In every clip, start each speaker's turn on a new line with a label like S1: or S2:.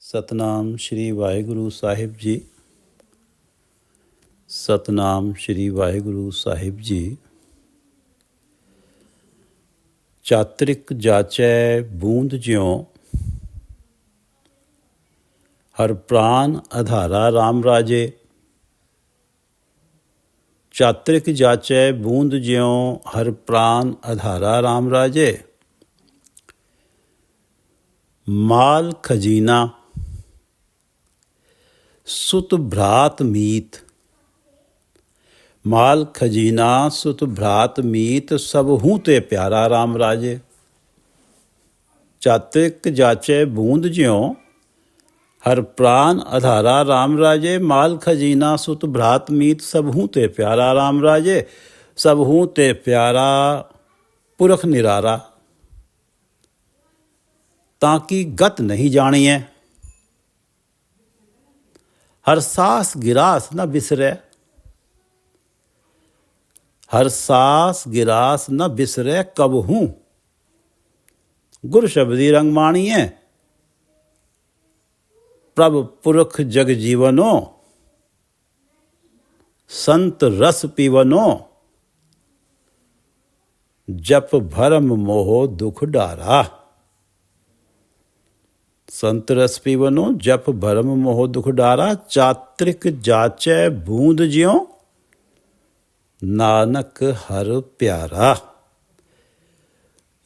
S1: ਸਤਨਾਮ ਸ਼੍ਰੀ ਵਾਹਿਗੁਰੂ ਸਾਹਿਬ ਜੀ। ਸਤਨਾਮ ਸ਼੍ਰੀ ਵਾਹਿਗੁਰੂ ਸਾਹਿਬ ਜੀ। ਚਾਤ੍ਰਿਕ ਜਾਚੈ ਬੂੰਦ ਜਿਉ, ਹਰ ਪ੍ਰਾਨ ਆਧਾਰਾ ਰਾਮ ਰਾਜੇ। ਚਾਤ੍ਰਿਕ ਜਾਚੈ ਬੂੰਦ ਜਿਉ, ਹਰ ਪ੍ਰਾਨ ਆਧਾਰਾ ਰਾਮ ਰਾਜੇ। ਮਾਲ ਖਜੀਨਾ ਸੁਤ ਭਰਾਤ ਮੀਤ, ਮਾਲ ਖਜੀਨਾ ਸੁਤ ਭਰਾਤ ਮੀਤ, ਸਭ ਹੂੰ ਤੇ ਪਿਆਰਾ ਰਾਮ ਰਾਜੇ। ਚਾਤ੍ਰਿਕ ਜਾਚੈ ਬੂੰਦ ਜਿਉ, ਹਰ ਪ੍ਰਾਨ ਆਧਾਰਾ ਰਾਮ ਰਾਜੇ। ਮਾਲ ਖਜੀਨਾ ਸੁਤ ਭਰਾਤ ਮੀਤ, ਸਭ ਹੂੰ ਤੇ ਪਿਆਰਾ ਰਾਮ ਰਾਜੇ। ਸਭ ਹੂੰ ਤੇ ਪਿਆਰਾ ਪੁਰਖ ਨਿਰਾਰਾ, ਤਾਂ ਕਿ ਗਤ ਨਹੀਂ ਜਾਣੀਐ। ਹਰ ਸਾਸ ਗਿਰਾਸ ਨ ਬਿਸਰੈ, ਹਰ ਸਾਸ ਗਿਰਾਸ ਨ ਬਿਸਰੈ। ਕਬਹੂ ਗੁਰ ਸ਼ਬਦੀ ਰੰਗ ਮਾਣੀਐ, ਪ੍ਰਭ ਪੁਰਖ ਜਗ ਜੀਵਨੋ। ਸੰਤ ਰਸ ਪੀਵਨੋ, ਜਪ ਭਰਮ ਮੋਹ ਦੁਖ ਡਾਰਾ। ਸੰਤ ਰਸ ਪੀਵਨੋ, ਜਪ भरम मोह दुख डारा। चात्रिक जाचै बूंद ज्यों, नानक हर प्यारा।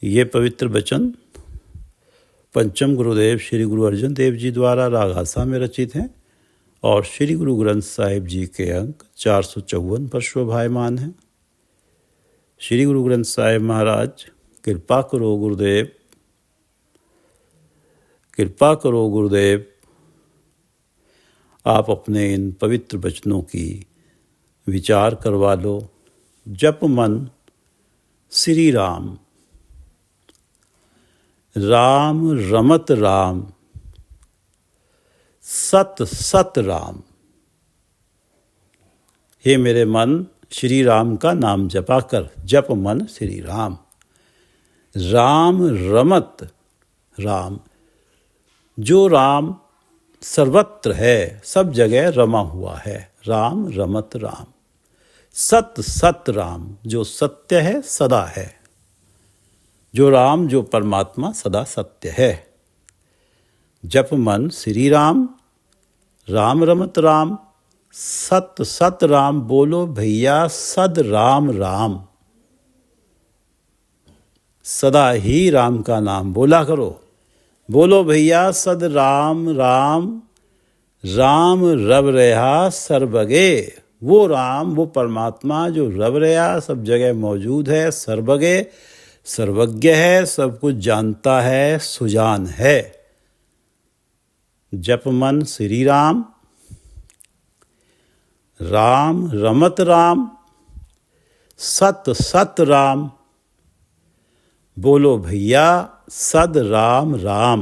S1: ये पवित्र वचन पंचम गुरुदेव श्री गुरु अर्जन देव जी द्वारा राग आसा में रचित हैं और श्री गुरु ग्रंथ साहिब जी के अंक 454 पर शोभायमान हैं। श्री गुरु ग्रंथ साहिब महाराज कृपा करो गुरुदेव, कृपा करो गुरुदेव। आप अपने इन पवित्र वचनों की विचार करवा लो। जप मन श्री राम, राम रमत राम, सत सत राम। हे मेरे मन, श्री राम का नाम जपा कर। जप मन श्री राम, राम रमत राम। जो राम सर्वत्र है, सब जगह रमा हुआ है। राम रमत राम। सत सत राम, जो सत्य है सदा है। जो राम, जो परमात्मा सदा सत्य है। जप मन श्री राम, राम रमत राम, सत सत राम। बोलो भैया सद राम राम। सदा ही राम का नाम बोला करो। बोलो भैया सद राम राम। राम रब रहा सर्वगे। वो राम, वो परमात्मा जो रब रहा, सब जगह मौजूद है, सर्वगे सर्वज्ञ है, सब कुछ जानता है, सुजान है। जप मन श्री राम, राम रमत राम, सत सत राम। बोलो भैया सद राम राम।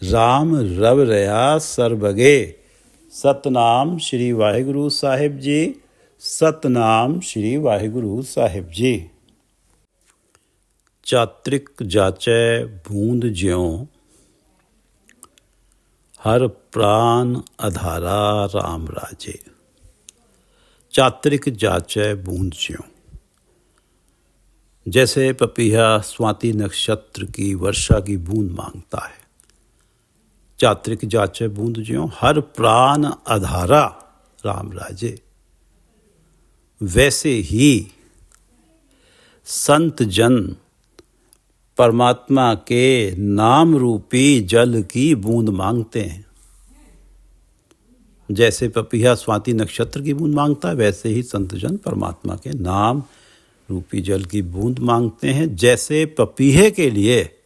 S1: राम रब रहा सर्वगे। सतनाम श्री वाहिगुरु साहिब जी। सतनाम श्री वाहिगुरु साहिब जी। चात्रिक जाचै बूंद ज्यों, हर प्राण आधारा राम राजे। चात्रिक जाचै बूंद ज्यों, जैसे पपीहा स्वाति नक्षत्र की वर्षा की बूंद मांगता है। चात्रिक जाचै बूंद ज्यों, हर प्राण आधारा राम राजे। वैसे ही संत जन परमात्मा के नाम रूपी जल की बूंद मांगते हैं। जैसे पपीहा स्वाति नक्षत्र की बूंद मांगता है, वैसे ही संत जन परमात्मा के नाम रूपी जल की बूंद मांगते हैं। जैसे पपीहे के लिए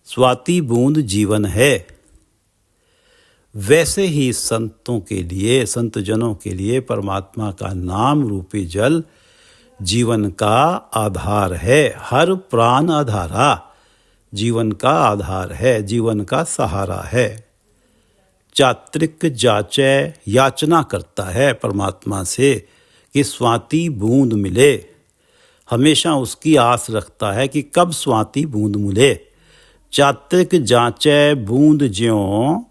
S1: स्वाति बूंद जीवन है, वैसे ही संतों के लिए, संत जनों के लिए परमात्मा का नाम रूपी जल जीवन का आधार है। हर प्राण आधारा, जीवन का आधार है, जीवन का सहारा है। चात्रिक जाचै याचना करता है परमात्मा से कि स्वाति बूंद मिले। हमेशा उसकी आस रखता है कि कब स्वाति बूंद मिले। चात्रिक जांचै बूंद ज्यों,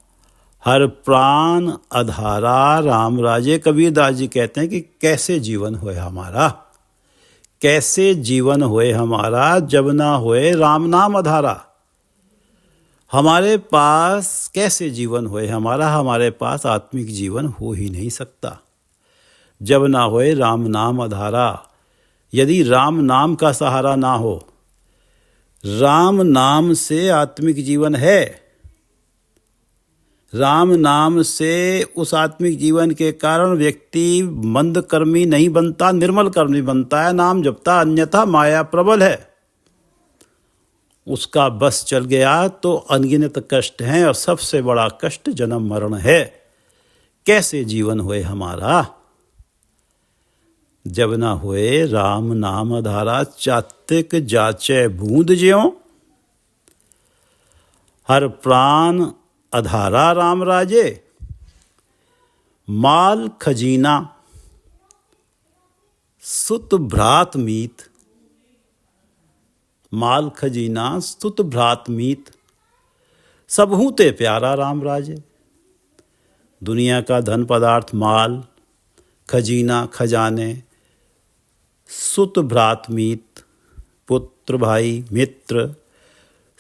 S1: हर प्राण अधारा राम राजे। कबीरदास जी कहते हैं कि कैसे जीवन होए हमारा, कैसे जीवन होए हमारा जब ना होए राम नाम अधारा। हमारे पास कैसे जीवन होए हमारा, हमारे पास आत्मिक जीवन हो ही नहीं सकता जब ना होए राम नाम अधारा। यदि राम नाम का सहारा ना हो, राम नाम से आत्मिक जीवन है। राम नाम से उस आत्मिक जीवन के कारण व्यक्ति मंद कर्मी नहीं बनता, निर्मल कर्मी बनता है, नाम जपता, अन्यथा माया प्रबल है। उसका बस चल गया तो अनगिनत कष्ट हैं, और सबसे बड़ा कष्ट जन्म मरण है। कैसे जीवन होए हमारा जब ना होए राम नाम अधारा। चात्रिक जाचै बूंद ज्यों, हर प्राण अधारा राम राजे। माल खजीना सुत भ्रात मीत, माल खजीना सुत भ्रात मीत, सबहू ते प्यारा राम राजे। दुनिया का धन पदार्थ, माल खजीना, खजाने, सुत भ्रात मीत, पुत्र भाई मित्र,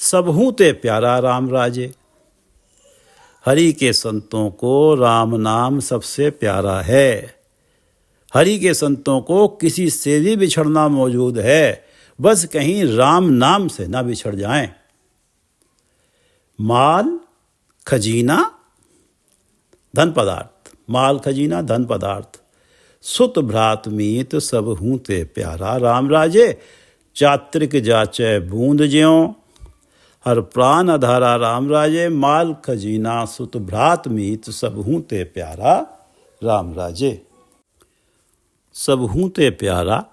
S1: सबहू ते प्यारा राम राजे। हरि के संतों को राम नाम सबसे प्यारा है। हरि के संतों को किसी से भी बिछड़ना मौजूद है, बस कहीं राम नाम से ना बिछड़ जाएं। माल खजीना धन पदार्थ, माल खजीना धन पदार्थ, सुत भ्रात मीत, सबहू ते प्यारा राम राजे। चात्रिक जाचै बूंद ज्यों, हर प्राण अधारा राम राजे। माल खजीना सुत भ्रात मीत, सबहू ते प्यारा राम राजे। सबहू ते प्यारा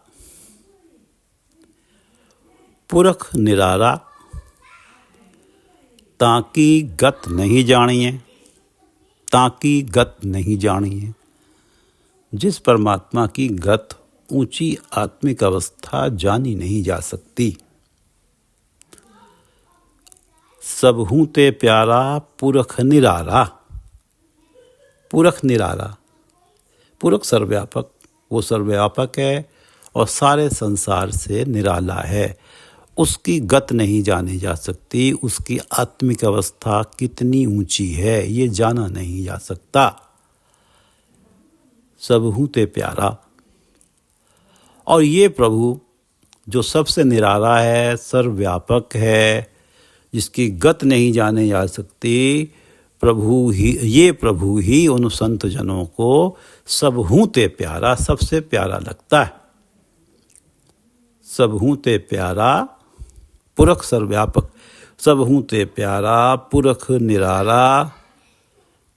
S1: पुरख निरारा, ताकि गत नहीं जानिए, ताकि गत नहीं जानिए। जिस परमात्मा की गत ऊंची आत्मिक अवस्था जानी नहीं जा सकती। सबहू ते प्यारा पुरख निरारा। पुरख निरारा, पुरख सर्वव्यापक, वो सर्वव्यापक है और सारे संसार से निराला है। उसकी गत नहीं जानी जा सकती। उसकी आत्मिक अवस्था कितनी ऊंची है ये जाना नहीं जा सकता। सबहू ते प्यारा, और ये प्रभु जो सबसे निराला है, सर्वव्यापक है, जिसकी गत नहीं जाने जा सकती, प्रभु ही, ये प्रभु ही उन संत जनों को सबहू ते प्यारा, सबसे प्यारा लगता है। सबहू ते प्यारा पुरख सर्वव्यापक, सबहू ते प्यारा पुरख निरारा,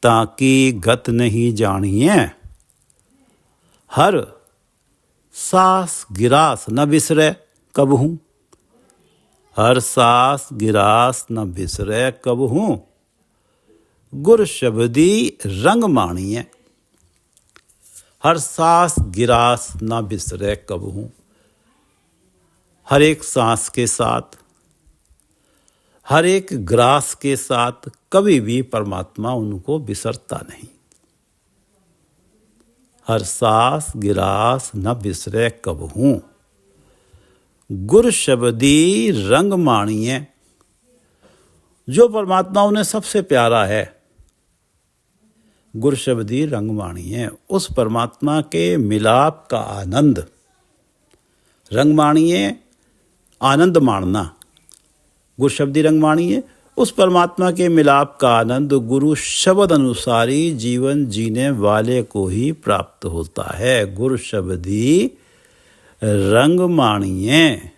S1: ताकि गत नहीं जानिए। हर सास गिरास न बिसरे कबहू, हर सास गिरास न बिसरे कबहू, गुर शब्दी रंग माणिए। हर सांस गिरास न बिसरे कबहू, हर एक सांस के साथ, हर एक ग्रास के साथ कभी भी परमात्मा उनको बिसरता नहीं। हर सांस गिरास न बिसरे कबहू, गुर शब्दी रंग माणिए। जो परमात्मा उन्हें सबसे प्यारा है, गुर शब्दी रंग माणिए, उस परमात्मा के मिलाप का आनंद। रंग माणिए आनंद माणना, गुरु शब्दी रंग माणिए, उस परमात्मा के मिलाप का आनंद गुरु शब्द अनुसारी जीवन जीने वाले को ही प्राप्त होता है। गुरु शब्दी रंग माणिए,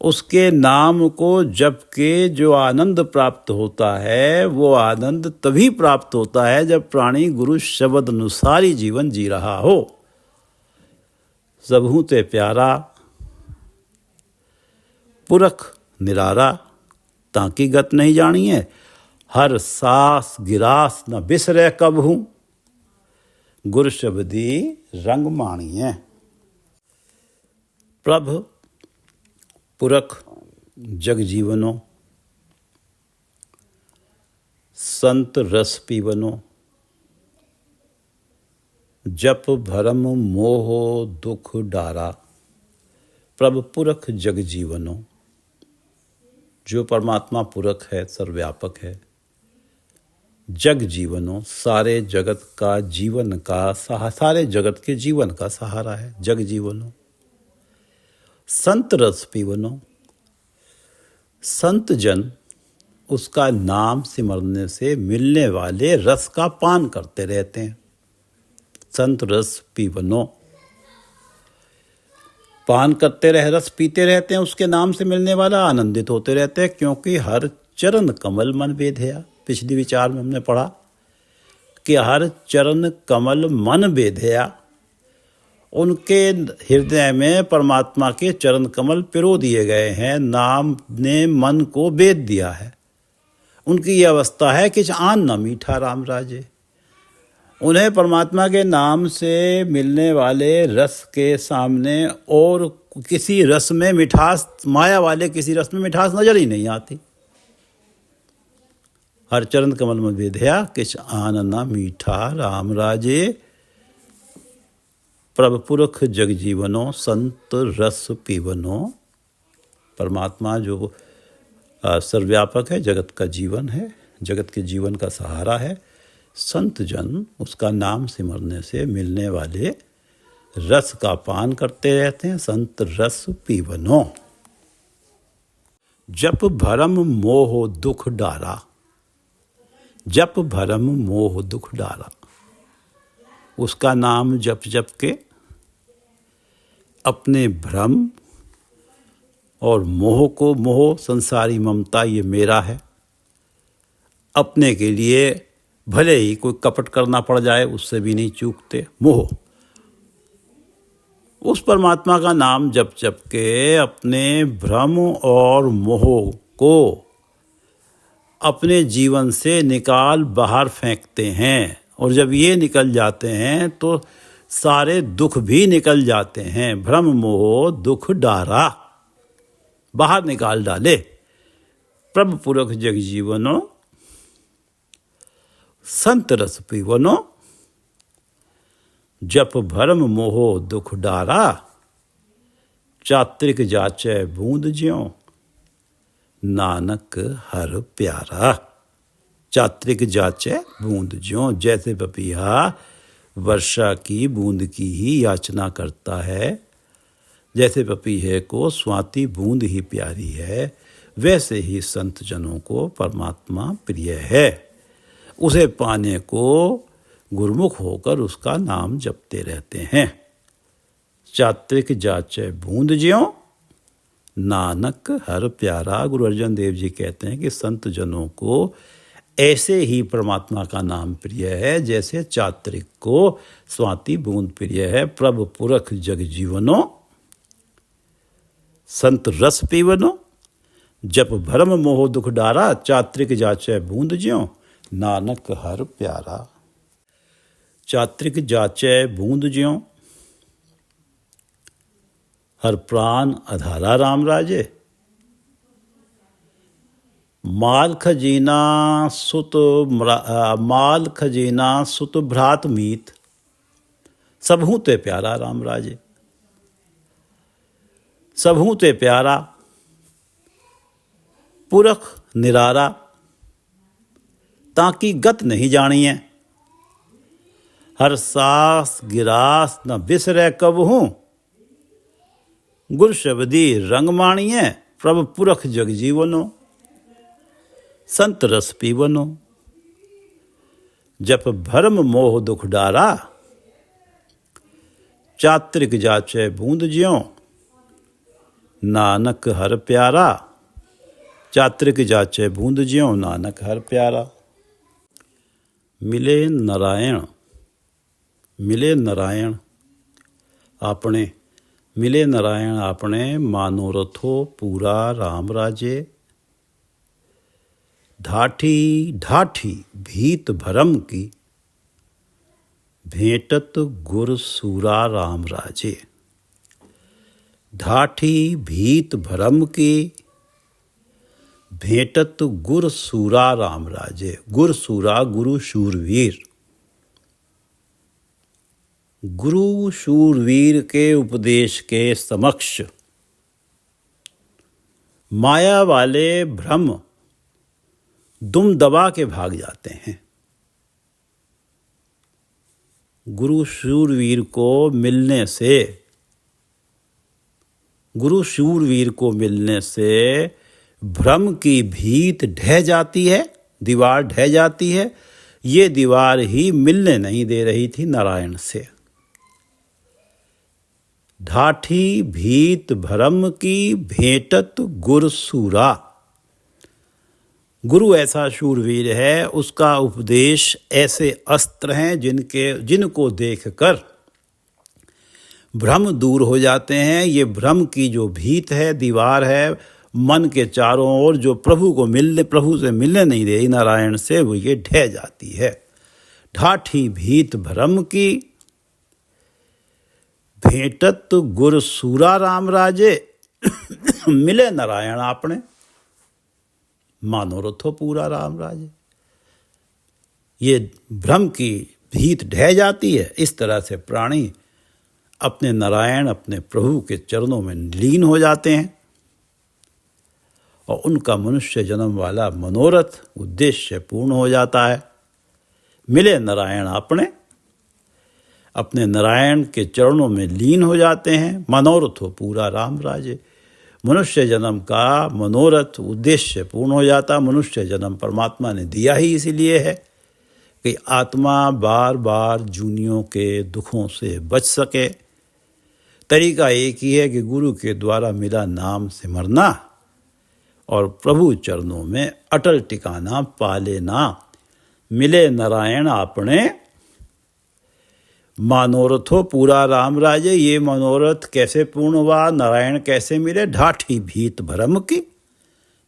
S1: उसके नाम को जप के जो आनंद प्राप्त होता है, वो आनंद तभी प्राप्त होता है जब प्राणी गुरु शब्द अनुसारी जीवन जी रहा हो। सबहू ते प्यारा पुरख निरारा, ताकि गत नहीं जानिए। हर सास गिरास न बिसरे कबहू, गुर शब्दी रंग माणिए। प्रभ पुरख जग जीवनो, संत रस पीवनो, जप भरम मोह दुख डारा, प्रभु पुरख जग जीवनो। जो परमात्मा पुरख है, सर्वव्यापक है, जग जीवनो, सारे जगत का जीवन का सारे जगत के जीवन का सहारा है, जग जीवनो। संत रस पीवनो, संत जन उसका नाम सिमरने से मिलने वाले रस का पान करते रहते हैं। संत रस पीवनो, पान करते रहे, रस पीते रहते हैं, उसके नाम से मिलने वाला आनंदित होते रहते हैं, क्योंकि हर चरण कमल मन बेधया। पिछली विचार में हमने पढ़ा कि हर चरण कमल मन बेधया, उनके हृदय में परमात्मा के चरण कमल पिरो दिए गए हैं, नाम ने मन को बेध दिया है। उनकी ये अवस्था है कि आन न मीठा राम राजे। उन्हें परमात्मा के नाम से मिलने वाले रस के सामने और किसी रस में मिठास, माया वाले किसी रस में मिठास नजर ही नहीं आती। हर चरण कमल में बेधया, किछ आन न मीठा राम राजे, प्रभु पुरख जग जीवनो, संत रस पीवनो। परमात्मा जो सर्वव्यापक है, जगत का जीवन है, जगत के जीवन का सहारा है, संत जन उसका नाम सिमरने से मिलने वाले रस का पान करते रहते हैं। संत रस पीवनो, जप भरम मोह दुख डारा, जप भरम मोह दुख डारा। उसका नाम जप जप के अपने भ्रम और मोह को, मोह संसारी ममता ये मेरा है, अपने के लिए भले ही कोई कपट करना पड़ जाए उससे भी नहीं चूकते, मोह। उस परमात्मा का नाम जप जप के अपने भ्रम और मोह को अपने जीवन से निकाल बाहर फेंकते हैं। और जब ये निकल जाते हैं तो सारे दुख भी निकल जाते हैं। भ्रम मोह दुख डारा, बाहर निकाल डाले। प्रभु पुरख जग जीवनो, संत रस पीवनो, जप भरम मोह दुख डारा, चात्रिक जाचै बूंद ज्यों, नानक हर प्यारा। चात्रिक जाचै बूंद ज्यों, जैसे पपीहा वर्षा की बूंद की ही याचना करता है, जैसे पपीहे को स्वाति बूंद ही प्यारी है, वैसे ही संत जनों को परमात्मा प्रिय है। उसे पाने को गुरमुख होकर उसका नाम जपते रहते हैं। चात्रिक जाचै बूंद ज्यों, नानक हर प्यारा। गुरु अर्जन देव जी कहते हैं कि संत जनों को ऐसे ही परमात्मा का नाम प्रिय है जैसे चात्रिक को स्वाति बूंद प्रिय है। प्रभु पुरख जग जीवनो, संत रस पीवनो, जप भरम मोह दुख डारा, चात्रिक जाचै बूंद ज्यों, नानक हर प्यारा। चात्रिक जाचै बूंद ज्यों, हर प्राण अधारा राम राजे। माल खजीना सुत भ्रात मीत, सबहू ते प्यारा राम राजे। सबहू ते प्यारा, पुरख निरारा, ताकि गत नहीं जानिए। हर सास गिरास न बिसरै कबहूँ, गुर शब्दी रंग माणिए, प्रभु पुरख जग जीवनो, संत रस पीवनो। जप भरम मोह दुख डारा, चात्रिक जाचै बूंद ज्यों, नानक हर प्यारा। चात्रिक जाचै बूंद ज्यों, नानक हर प्यारा। मिले नारायण, मिले नारायण आपने, मिले नारायण आपने, मानोरथो पूरा राम राजे। ढाठी ढाठी भीत भरम की, भेंटत गुर सूरा राम राजे। ढाठी भीत भरम की, भेंटत गुर सूरा राम राजे। गुर सूरा गुरु शूरवीर। गुरु शूरवीर के उपदेश के समक्ष माया वाले भ्रम दुम दबा के भाग जाते हैं। गुरु शूरवीर को मिलने से भ्रम की भीत ढह जाती है, दीवार ढह जाती है। ये दीवार ही मिलने नहीं दे रही थी नारायण से। ढाठी भीत भरम की भेंटत गुर सूरा। गुरु ऐसा शूरवीर है, उसका उपदेश ऐसे अस्त्र हैं जिनको देखकर भ्रम दूर हो जाते हैं। ये भ्रम की जो भीत है, दीवार है मन के चारों ओर, जो प्रभु से मिलने नहीं दे रही नारायण से, वो ये ढह जाती है। ढाठी भीत भरम की भेंटत गुर सूरा राम राजे। मिले नारायण आपने, मनोरथो पूरा राम राजे। ये भ्रम की भीत ढह जाती है। इस तरह से प्राणी अपने नारायण, अपने प्रभु के चरणों में लीन हो जाते हैं और उनका मनुष्य जन्म वाला मनोरथ, उद्देश्य पूर्ण हो जाता है। मिले नारायण आपने, अपने नारायण के चरणों में लीन हो जाते हैं। मनोरथ हो पूरा राम राजे। मनुष्य जन्म का मनोरथ, उद्देश्य पूर्ण हो जाता। मनुष्य जन्म परमात्मा ने दिया ही इसीलिए है कि आत्मा बार बार जूनियों के दुखों से बच सके। तरीका एक ही है कि गुरु के द्वारा मिला नाम सिमरना और प्रभु चरणों में अटल टिकाना, पा लेना। मिले नारायण आपने, मनोरथो पूरा राम राजे। ये मनोरथ कैसे पूर्ण हुआ, नारायण कैसे मिले? ढाठी भीत भरम की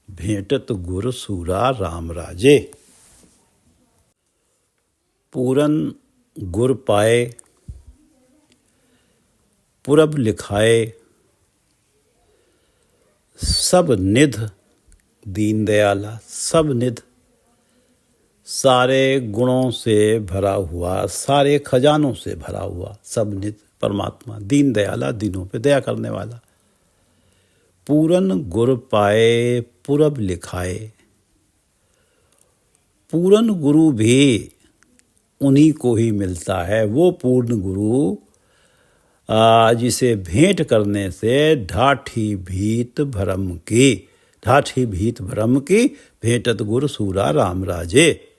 S1: भेंटत गुर सूरा राम राजे। पूरन गुर पाए पुरब लिखाए, सब निध दीन दयाला। सब निध, सारे गुणों से भरा हुआ, सारे खजानों से भरा हुआ। सब निध परमात्मा, दीन दयाला, दीनों पे दया करने वाला। पूरन गुर पाए पुरब लिखाए। पूरन गुरु भी उन्हीं को ही मिलता है। वो पूर्ण गुरु जिसे भेंट करने से ढाठी भीत भरम की भेंटत गुर सूरा राम राजे।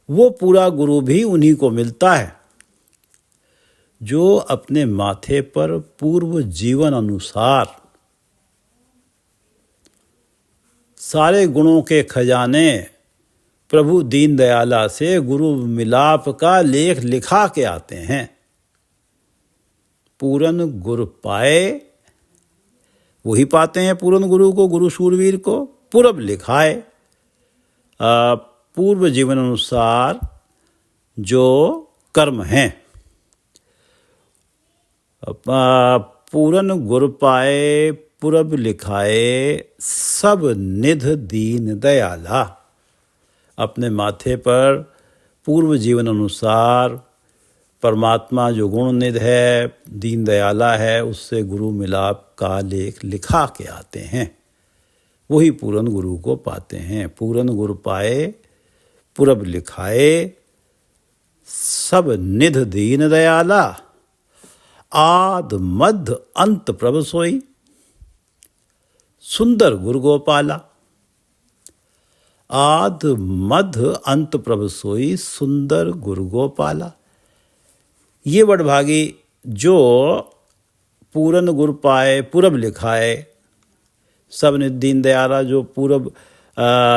S1: वो पूरा गुरु भी उन्हीं को मिलता है जो अपने माथे पर पूर्व जीवन अनुसार सारे गुणों के खजाने प्रभु दीन दयाला से गुरु मिलाप का लेख लिखा के आते हैं। पूरन गुर पाए, वही पाते हैं पूरन गुरु को, गुरु शूरवीर को। पुरब लिखाए, पूर्व जीवन अनुसार जो कर्म हैं। पूरन गुर पाए पुरब लिखाए, सब निध दीन दयाला। अपने माथे पर पूर्व जीवन अनुसार परमात्मा जो गुण निध है, दीन दयाला है, उससे गुरु मिलाप का लेख लिखा के आते हैं। वही पूरन गुरु को पाते हैं। पूरन गुरु पाए पुरब लिखाए, सब निध दीन दयाला। आद मध्य अंत प्रभ सोई, सुंदर गुरु गोपाला। आद मध्य अंत प्रभ सोई, सुंदर गुरु गोपाला। ये वडभागी जो पूरन गुर पाए पुरब लिखाए, सब निध दीन दयाला, जो पूरब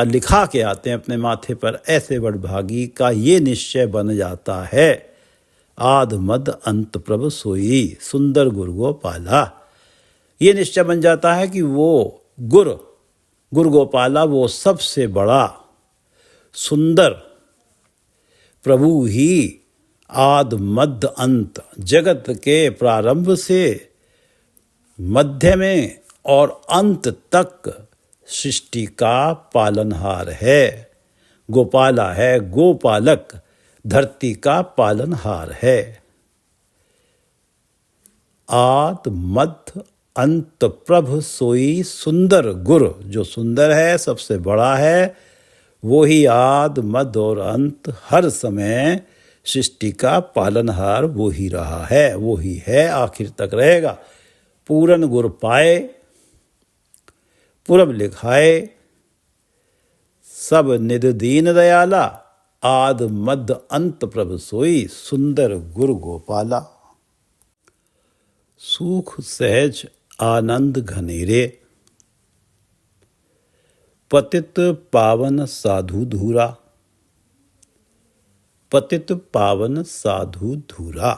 S1: लिखा के आते हैं अपने माथे पर, ऐसे वडभागी का ये निश्चय बन जाता है। आद मद अंत प्रभ सोई, सुंदर गुरु गोपाला। ये निश्चय बन जाता है कि वो गुरु गोपाला, वो सबसे बड़ा सुंदर प्रभु ही आद मध्य अंत, जगत के प्रारंभ से मध्य में और अंत तक सृष्टि का पालनहार है। गोपाला है गोपालक, धरती का पालनहार है। आद मध्य अंत प्रभ सोई सुंदर गुर, जो सुंदर है, सबसे बड़ा है, वो ही आद मध्य और अंत हर समय सृष्टि का पालनहार वो ही रहा है, वो ही है, आखिर तक रहेगा। पूरन गुर पाए पुरब लिखाए, सब निध दीन दयाला, आद मध्य अंत प्रभ सोई सुंदर गुर गोपाला। सुख सहज आनंद घनेरे, पतित पावन साधु धूरा, पतित पावन साधु धूरा।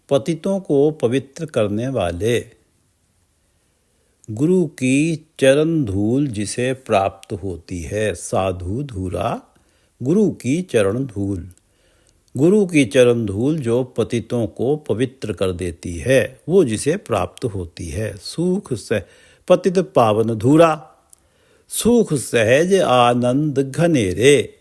S1: पतितों को पवित्र करने वाले, गुरु की चरण धूल जिसे प्राप्त होती है, साधु धूरा, गुरु की चरण धूल। गुरु की चरण धूल जो पतितों को पवित्र कर देती है, वो जिसे प्राप्त होती है। सुख से पतित पावन धूरा, सुख सहज आनंद घनेरे,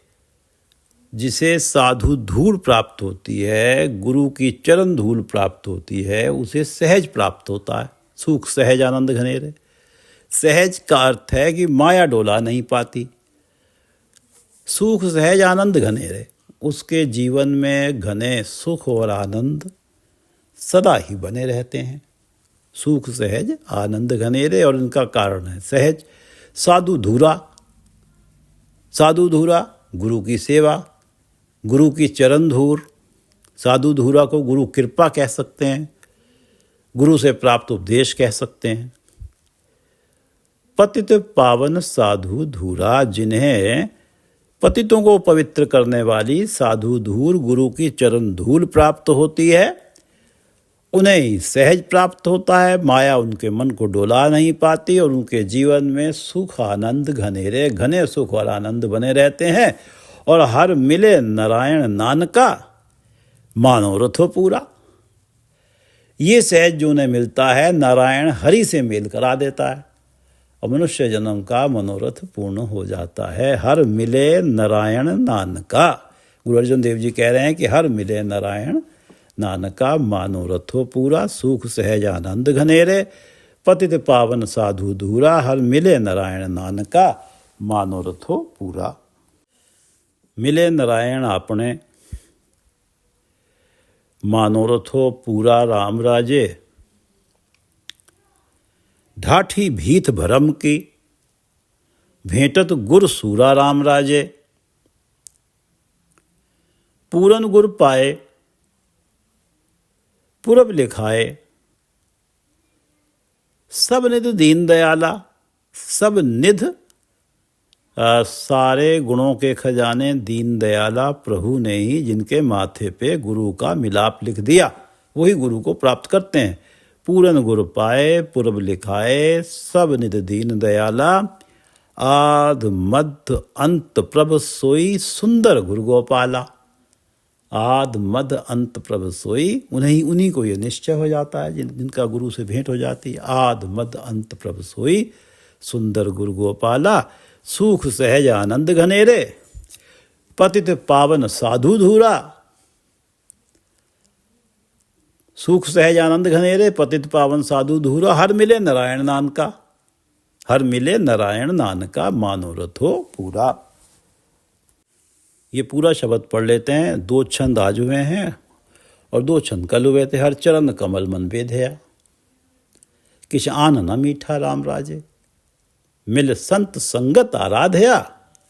S1: जिसे साधु धूल प्राप्त होती है, गुरु की चरण धूल प्राप्त होती है, उसे सहज प्राप्त होता है। सुख सहज आनंद घनेरे, सहज का अर्थ है कि माया डोला नहीं पाती। सुख सहज आनंद घनेरे, उसके जीवन में घने सुख और आनंद सदा ही बने रहते हैं। सुख सहज आनंद घनेरे, और इनका कारण है सहज। साधु धूरा, साधु धूरा गुरु की सेवा, गुरु की चरण धूर। साधु धूरा को गुरु कृपा कह सकते हैं, गुरु से प्राप्त उपदेश कह सकते हैं। पतित पावन साधु धूरा, जिन्हें पतितों को पवित्र करने वाली साधु धूल गुरु की चरण धूल प्राप्त होती है, उन्हें ही सहज प्राप्त होता है। माया उनके मन को डोला नहीं पाती और उनके जीवन में सुख आनंद घनेरे, घने सुख और आनंद बने रहते हैं। और हर मिले नारायण नानका, मनोरथ हो पूरा। ये सहज जो उन्हें मिलता है, नारायण हरि से मेल करा देता है और मनुष्य जन्म का मनोरथ पूर्ण हो जाता है। हर मिले नारायण नानका, गुरु अर्जुन देव जी कह रहे हैं कि हर मिले नारायण नानका, मनोरथ हो पूरा। सुख सहज आनंद घनेरे, पतित पावन साधु धूरा, हर मिले नारायण नानका, मनोरथ हो पूरा। मिले नारायण आपने, मनोरथ हो पूरा राम राजे। ढाठी भीत भरम की, भेंटत गुर सूरा राम राजे। पूरन गुर पाए पुरब लिखाए, सब निध दीन दयाला। सब निध सारे गुणों के खजाने दीन दयाला प्रभु ने ही जिनके माथे पे गुरु का मिलाप लिख दिया, वही गुरु को प्राप्त करते हैं। पूरन गुर पाए पुरब लिखाए, सब निध दीन दयाला। आद मध्य अंत प्रभ सोई सुंदर गुरु गोपाला। आद मध्य अंत प्रभ सोई, उन्हीं को ये निश्चय हो जाता है जिनका गुरु से भेंट हो जाती है। आद मध्य अंत प्रभ सोई सुंदर गुरु गोपाला। सुख सहज आनंद घनेरे, पतित पावन साधु धूरा। सुख सहज आनंद घनेरे, पतित पावन साधु धूरा, हर मिले नारायण नानका। हर मिले नारायण नानका, मनोरथ हो पूरा। ये पूरा शब्द पढ़ लेते हैं। 2 छंद आज हुए हैं और 2 छंद कल हुए थे। हर चरण कमल मन बेधया, किछ आन न मीठा राम राजे। मिल संत संगत आराधया,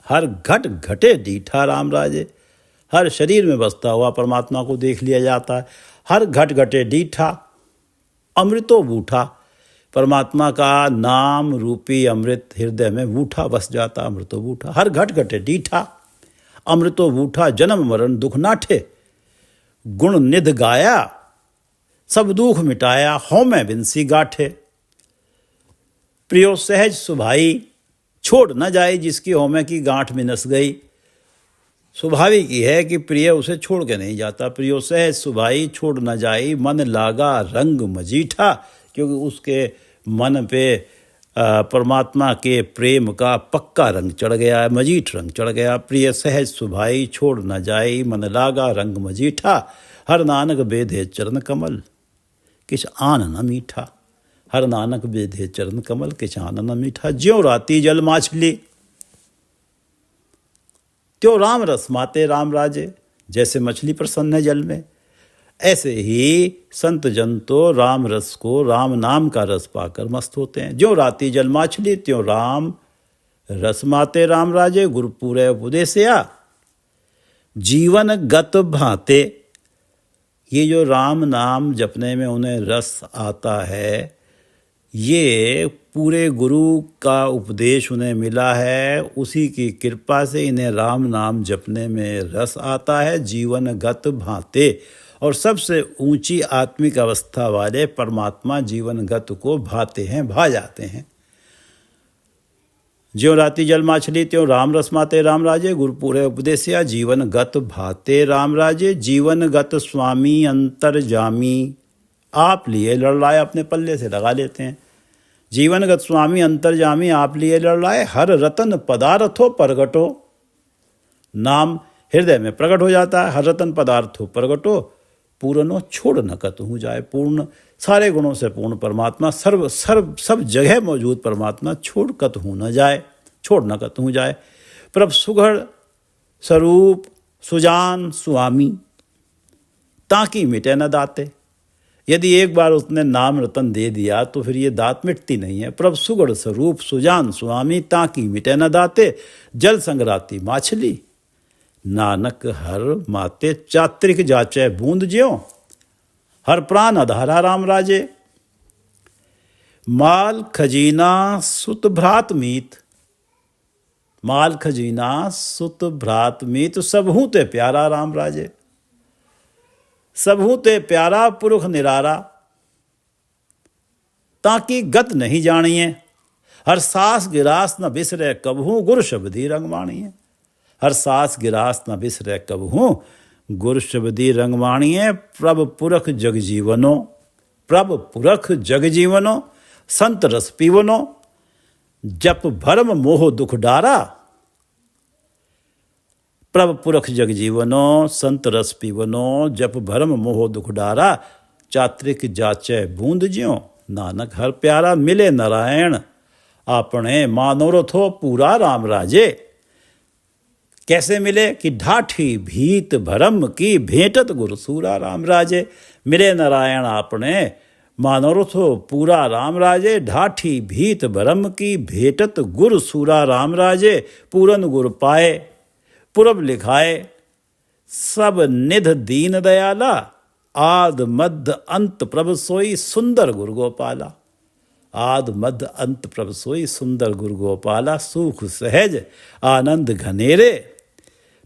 S1: हर घट घटे डीठा राम राजे। हर शरीर में बसता हुआ परमात्मा को देख लिया जाता है। हर घट घटे डीठा, अमृतो बूठा। परमात्मा का नाम रूपी अमृत हृदय में बूठा बस जाता, अमृतो बूठा। हर घट घटे डीठा, अमृतो बूठा। जन्म मरण दुख नाठे, गुण निध गाया। सब दुख मिटाया, हों में बिनसी गाठे। प्रियो सहज सुभाई, छोड़ न जाए जिसकी होमे की गांठ में नस गई। स्वाभाविक ही है कि प्रिय उसे छोड़ के नहीं जाता। प्रियो सहज सुभाई, छोड़ न जाई। मन लागा रंग मजीठा, क्योंकि उसके मन पे परमात्मा के प्रेम का पक्का रंग चढ़ गया, मजीठ रंग चढ़ गया। प्रिय सहज सुभाई छोड़ न जाई, मन लागा रंग मजीठा। हर नानक बेधे चरण कमल, किछ आन न मीठा। हर नानक बेधे चरण कमल, किछ आन न मीठा। ज्यों राती जल माछली, त्यों राम रस माते राम राजे। जैसे मछली प्रसन्न है जल में, ऐसे ही संत जन तो राम रस को, राम नाम का रस पाकर मस्त होते हैं। ज्यों राती जल माछली, त्यों राम रस माते राम राजे। गुरुपुरे उपदेशया जीवन गत भाते। ये जो राम नाम जपने में उन्हें रस आता है, ये पूरे गुरु का उपदेश उन्हें मिला है। उसी की कृपा से इन्हें राम नाम जपने में रस आता है। जीवन गत भाते, और सबसे ऊंची आत्मिक अवस्था वाले परमात्मा जीवन गत को भाते हैं, भा जाते हैं। ज्यों राती जल माछली, त्यों राम रस माते राम राजे। गुरुपुरे उपदेशया जीवन गत भाते राम राजे। जीवन गत स्वामी अंतर जामी, आप लिए लड़ लाए, अपने पल्ले से लगा लेते हैं। जीवनगत स्वामी अंतर्जामी, आप लिए लड़ लाए। हर रतन पदार्थो प्रगटो, नाम हृदय में प्रकट हो जाता है। हर रतन पदार्थो प्रगटो, पूर्णो छोड़ न कतहु जाए। पूर्ण, सारे गुणों से पूर्ण परमात्मा, सर्व सर्व सब जगह मौजूद परमात्मा छोड़ कतहु न जाए, छोड़ न कतहु जाए। प्रभ सुघड़ स्वरूप सुजान स्वामी, ताकि मिटे न दाते। यदि एक बार उसने नाम रतन दे दिया तो फिर ये दात मिटती नहीं है। प्रभ सुगढ़ स्वरूप सुजान स्वामी, ताकि मिटे न दाते। जल संगराती माछली, नानक हर माते। चात्रिक जाचे बूंद ज्यों, हर प्राण अधारा राम राजे। माल खजीना सुत भ्रात मीत, माल खजीना सुत भ्रात मीत। सबहू ते प्यारा राम राजे, सबहू ते प्यारा पुरुष निरारा। ताकि गत नहीं जानिए, हर सास गिरास न बिसरे कबहू। गुरु शब्दी रंगवाणिए, हर सास गिरास न बिसरे कबहू। गुरु शब्दी रंगवाणिए। प्रभ पुरख जग जीवनो, प्रभ पुरख जग जीवनो। संत रस पीवनो, जप भरम मोह दुख डारा। प्रभ पुरख जग जीवनो, संत रस पीवनो। जप भरम मोह दुख डारा। चात्रिक जाचै बूंद ज्यों, नानक हर प्यारा। मिले नारायण आपने, मानोरथो पूरा राम राजे। कैसे मिले कि ढाठी भीत भरम की, भेंटत गुरु सूरा राम राजे। मिले नारायण आपने, मानोरथो पूरा राम राजे। ढाठी भीत भरम की, भेंटत गुरु सूरा राम राजे। पूरन गुर पाए पुरब लिखाए, सब निध दीन दयाला। आद मध्य अंत प्रभ सोई, सुंदर गुरु गोपाला। आद मध्य अंत प्रभ सोई, सुंदर गुरु गोपाला। सुख सहज आनंद घनेरे,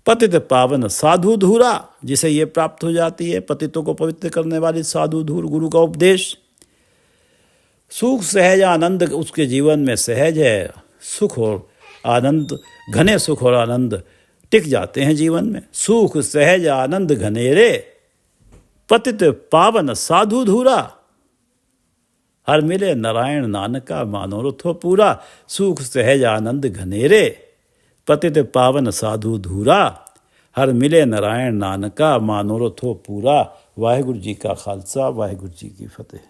S1: पतित पावन साधु धूरा। जिसे ये प्राप्त हो जाती है, पतितों को पवित्र करने वाली साधु धूर गुरु का उपदेश। सुख सहज आनंद उसके जीवन में सहज है। सुख और आनंद, घने सुख और आनंद टिक जाते हैं जीवन में। सुख सहज आनंद घनेरे, पतित पावन साधु धूरा। हर मिले नारायण नानका, मानोरथो पूरा। सुख सहज आनंद घनेरे, पतित पावन साधु धूरा। हर मिले नारायण नानका, मानोरथो पूरा। वाहिगुरु जी का खालसा, वाहिगुरु जी की फतेह।